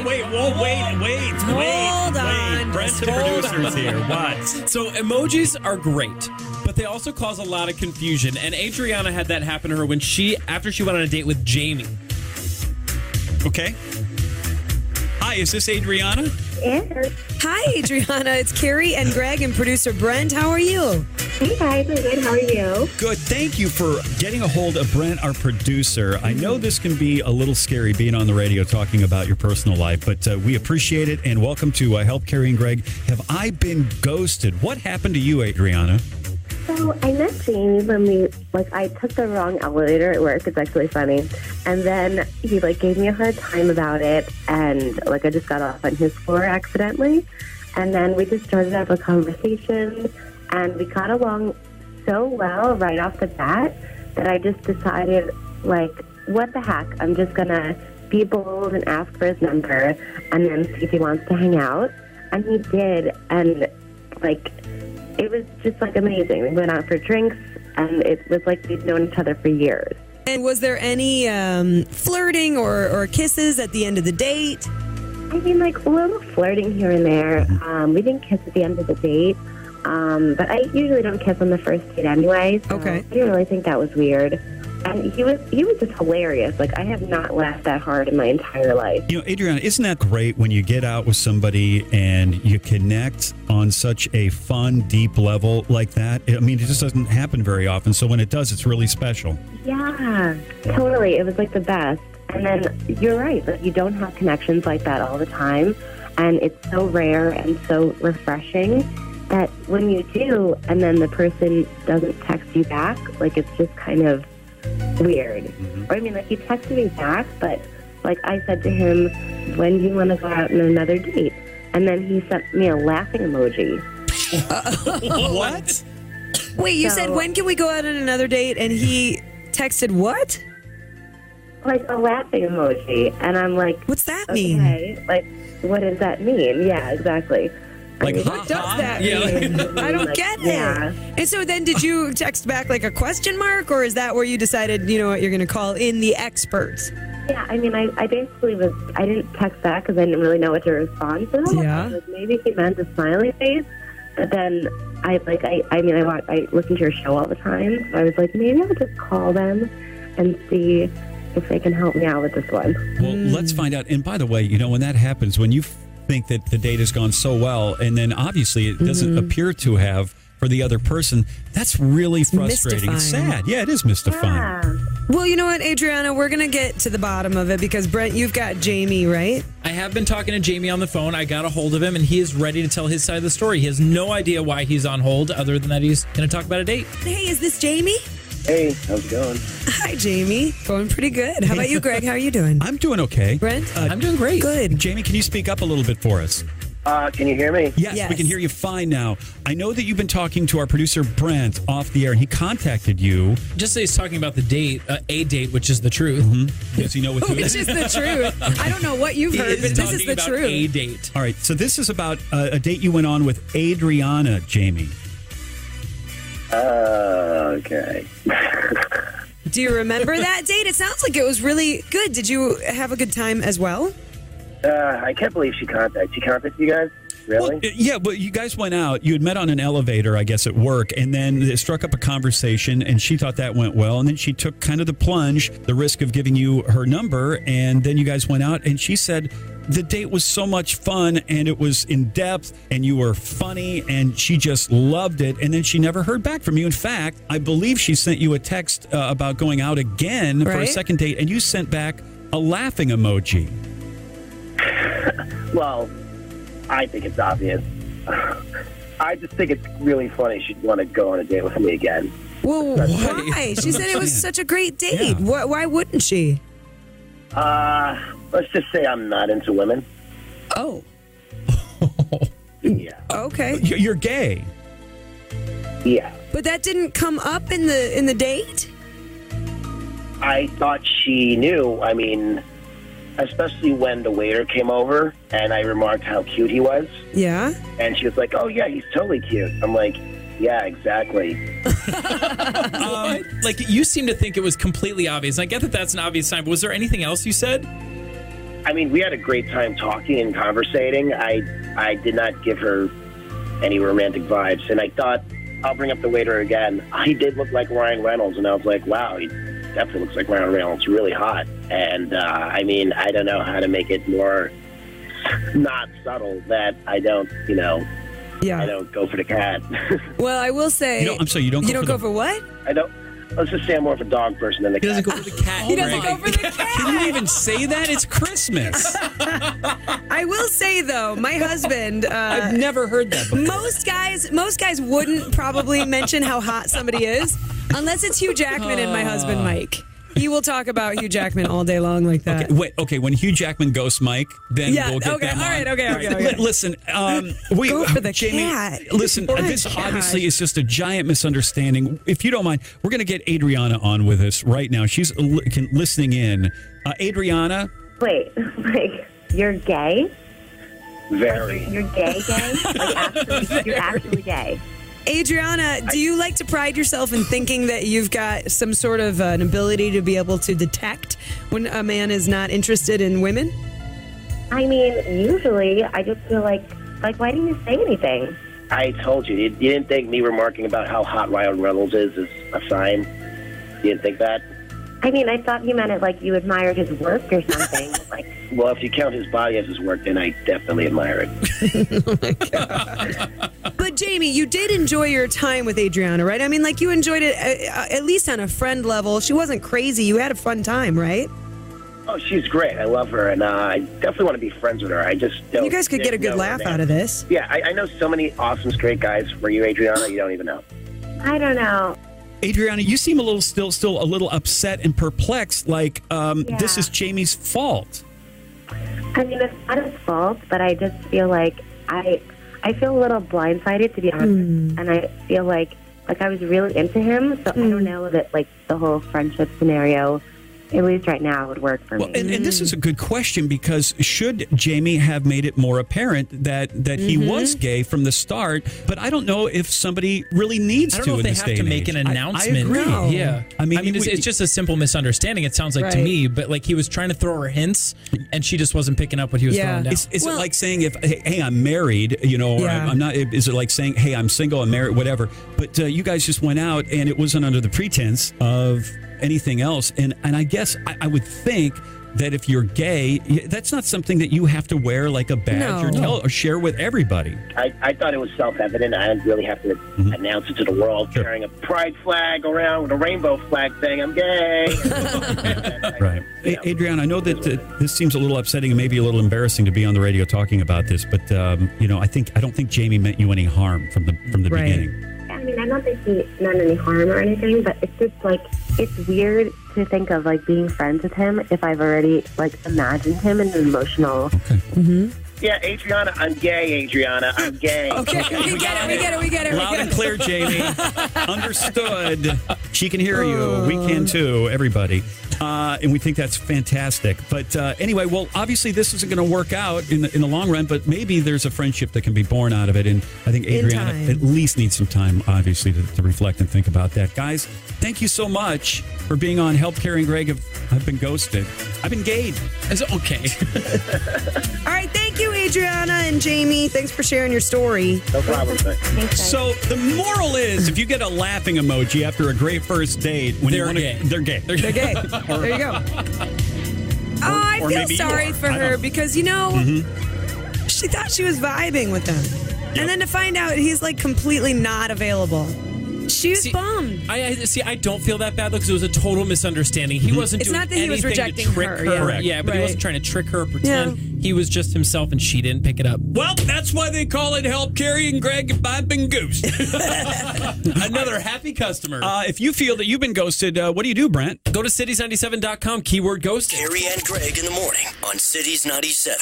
Wait. Hold on. Brent's the producer's here. What? So emojis are great, but they also cause a lot of confusion. And Adrianna had that happen to her after she went on a date with Jamie. Okay. Hi, is this Adrianna? Yeah. Hi, Adrianna. It's Carrie and Greg and producer Brent. How are you? Hey guys, I'm good. How are you? Good. Thank you for getting a hold of Brent, our producer. I know this can be a little scary being on the radio talking about your personal life, but we appreciate it. And welcome to Help Carrie and Greg. Have I been ghosted? What happened to you, Adrianna? So I met Jamie when I took the wrong elevator at work. It's actually funny. And then he gave me a hard time about it. And I just got off on his floor accidentally. And then we just started to have a conversation. And we got along so well right off the bat that I just decided, what the heck? I'm just going to be bold and ask for his number and then see if he wants to hang out. And he did. And, it was just, amazing. We went out for drinks, and it was like we'd known each other for years. And was there any flirting or kisses at the end of the date? I mean, a little flirting here and there. We didn't kiss at the end of the date. But I usually don't kiss on the first date anyway. So okay. I didn't really think that was weird. And he was just hilarious. I have not laughed that hard in my entire life. You know, Adrianna, isn't that great when you get out with somebody and you connect on such a fun, deep level like that? I mean, it just doesn't happen very often. So when it does, it's really special. Yeah, totally. It was the best. And then you're right. You don't have connections like that all the time. And it's so rare and so refreshing that when you do, and then the person doesn't text you back, it's just kind of weird. Mm-hmm. Or, he texted me back, but, I said to him, when do you want to go out on another date? And then he sent me a laughing emoji. What? Wait, you said, when can we go out on another date? And he texted what? A laughing emoji. And I'm like, what's that okay, mean? What does that mean? Yeah, exactly. What does that mean? I don't get it. Yeah. And so then did you text back a question mark, or is that where you decided, you know what, you're going to call in the experts? Yeah, I basically I didn't text back because I didn't really know what to respond to. Yeah. Maybe he meant a smiley face, but then I listen to your show all the time, so I was maybe I'll just call them and see if they can help me out with this one. Well, let's find out. And by the way, when that happens, when you think that the date has gone so well, and then obviously it doesn't appear to have for the other person, that's really frustrating. It's sad. Yeah, it is mystifying. Yeah. Well, you know what, Adrianna, we're going to get to the bottom of it because, Brent, you've got Jamie, right? I have been talking to Jamie on the phone. I got a hold of him, and he is ready to tell his side of the story. He has no idea why he's on hold other than that he's going to talk about a date. Hey, is this Jamie? Hey, how's it going? Hi, Jamie. Going pretty good. How about you, Greg? How are you doing? I'm doing okay. Brent? I'm doing great. Good. Jamie, can you speak up a little bit for us? Can you hear me? Yes, we can hear you fine now. I know that you've been talking to our producer, Brent, off the air, and he contacted you. Just say he's talking about the date, a date, which is the truth. Mm-hmm. Does he know what to Which is the truth. I don't know what you've heard, but this is the about truth. A date. All right, so this is about a date you went on with Adrianna, Jamie. Okay. Do you remember that date? It sounds like it was really good. Did you have a good time as well? I can't believe she contacted you guys. Really? Well, yeah, but you guys went out. You had met on an elevator, I guess, at work, and then it struck up a conversation, and she thought that went well. And then she took kind of the plunge, the risk of giving you her number, and then you guys went out, and she said the date was so much fun, and it was in depth, and you were funny, and she just loved it. And then she never heard back from you. In fact, I believe she sent you a text about going out again for a second date, and you sent back a laughing emoji. Well, I think it's obvious. I just think it's really funny she'd want to go on a date with me again. Well, why? She said it was such a great date. Yeah. Why wouldn't she? Let's just say I'm not into women. Oh. Yeah. Okay. You're gay. Yeah. But that didn't come up in the date? I thought she knew. I mean, especially when the waiter came over and I remarked how cute he was. Yeah. And she was like, oh, yeah, he's totally cute. I'm like, yeah, exactly. You seem to think it was completely obvious. I get that that's an obvious sign, but was there anything else you said? I mean, we had a great time talking and conversating. I did not give her any romantic vibes, and I thought, I'll bring up the waiter again. He did look like Ryan Reynolds, and I was like, wow, he definitely looks like Ryan Reynolds, really hot. And, I mean, I don't know how to make it more not subtle that I don't, I don't go for the cat. Well, I will say... I'm sorry, you don't go for what? I don't... Let's just say I'm more of a dog person than the cat. He doesn't go for the cat. He doesn't go for the cat. Can you even say that? It's Christmas. I will say, though, my husband... I've never heard that before. Most guys wouldn't probably mention how hot somebody is unless it's Hugh Jackman and my husband, Mike. He will talk about Hugh Jackman all day long like that. Okay. When Hugh Jackman ghosts Mike, then we'll get them on. All right, okay. Listen, Go for the Jamie, cat. listen, this obviously is just a giant misunderstanding. If you don't mind, we're going to get Adrianna on with us right now. She's listening in. Adrianna? Wait, like, you're gay? Very. You're gay? Like, you're actually gay. Adrianna, do you like to pride yourself in thinking that you've got some sort of an ability to be able to detect when a man is not interested in women? I mean, usually I just feel like why didn't you say anything? I told you. You didn't think me remarking about how hot Ryan Reynolds is a sign? You didn't think that? I mean, I thought you meant it like you admired his work or something. Well, if you count his body as his work, then I definitely admire it. Oh, my God. But, Jamie, you did enjoy your time with Adrianna, right? I mean, like, you enjoyed it at least on a friend level. She wasn't crazy. You had a fun time, right? Oh, she's great. I love her, and I definitely want to be friends with her. I just don't... You guys could get a good laugh out of this. Yeah, I know so many awesome straight guys. For you, Adrianna, you don't even know. I don't know. Adrianna, you seem a little still a little upset and perplexed, like this is Jamie's fault. I mean, it's not his fault, but I just feel like I feel a little blindsided, to be honest, and I feel like I was really into him, so I don't know that the whole friendship scenario, at least right now, would work for me. And this is a good question, because should Jamie have made it more apparent that he was gay from the start? But I don't know if somebody really needs to. I don't know if they have to make an announcement. I agree. No. Yeah. I mean, it's just a simple misunderstanding, it sounds like to me, but he was trying to throw her hints and she just wasn't picking up what he was throwing down. Is it like saying, hey, I'm married, or I'm not, is it like saying, hey, I'm single, I'm married, whatever. But you guys just went out and it wasn't under the pretense of anything else, and I guess I would think that if you're gay, that's not something that you have to wear like a badge or share with everybody. I thought it was self-evident. I didn't really have to announce it to the world, carrying a pride flag around with a rainbow flag saying I'm gay. Right. Adrianna, I know that this seems a little upsetting and maybe a little embarrassing to be on the radio talking about this, but I don't think Jamie meant you any harm from the beginning. I mean, I don't think he meant any harm or anything, but it's just it's weird to think of being friends with him if I've already imagined him in an emotional. Okay. Mm-hmm. Yeah, Adrianna, I'm gay, Adrianna. I'm gay. Okay, we get it. Loud and clear, Jamie. Understood. She can hear you. We can too, everybody. And we think that's fantastic. But anyway, well, obviously this isn't going to work out in the long run, but maybe there's a friendship that can be born out of it. And I think Adrianna at least needs some time, obviously, to reflect and think about that. Guys, thank you so much for being on Help Carrie and Greg. I've been ghosted. I've been gayed. It's okay. All right, thank you, Adrianna and Jamie. Thanks for sharing your story. No problem. So the moral is, if you get a laughing emoji after a great first date, when They're gay. They're gay. They're gay. There you go. I feel sorry for her because, she thought she was vibing with him. Yep. And then to find out he's completely not available. She was bummed. I don't feel that bad because it was a total misunderstanding. He wasn't doing not that he was anything rejecting to trick her. her. Correct. Yeah, but he wasn't trying to trick her or pretend. Yeah. He was just himself and she didn't pick it up. Well, that's why they call it Help Carrie and Greg if I've been ghosted. Another happy customer. If you feel that you've been ghosted, what do you do, Brent? Go to cities97.com, keyword ghosted. Carrie and Greg in the morning on Cities 97.